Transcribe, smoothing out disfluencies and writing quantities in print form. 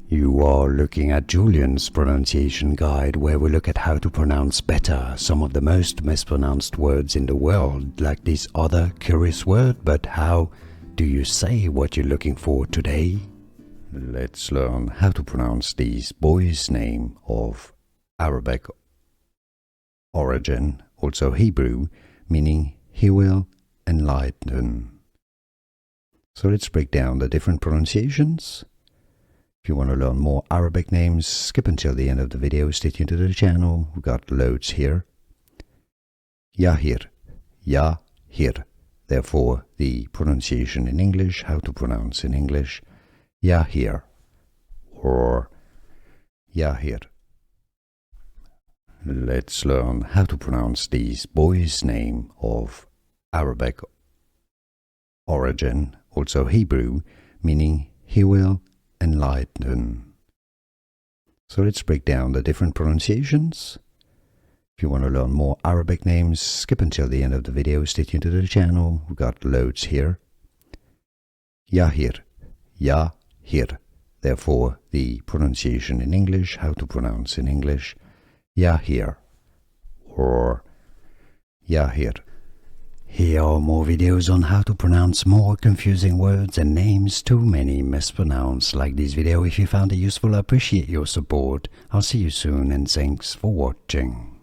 You are looking at Julian's pronunciation guide, where we look at how to pronounce better some of the most mispronounced words in the world, like this other curious word. But how do you say what you're looking for today? Let's learn how to pronounce this boy's name of Arabic origin, also Hebrew, meaning he will enlighten. So let's break down the different pronunciations. If you want to learn more Arabic names, skip until the end of the video, stay tuned to the channel, we've got loads here. Yahir, Yahir, therefore the pronunciation in English, how to pronounce in English, Yahir or Yahir. Let's learn how to pronounce this boy's name of Arabic origin, also Hebrew, meaning he will enlighten. So let's break down the different pronunciations. If you want to learn more Arabic names, skip until the end of the video, stay tuned to the channel, we've got loads here. Yahir, Yahir, therefore the pronunciation in English, how to pronounce in English, Yahir or Yahir. Here are more videos on how to pronounce more confusing words and names too many mispronounced. Like this video if you found it useful. I appreciate your support. I'll see you soon and thanks for watching.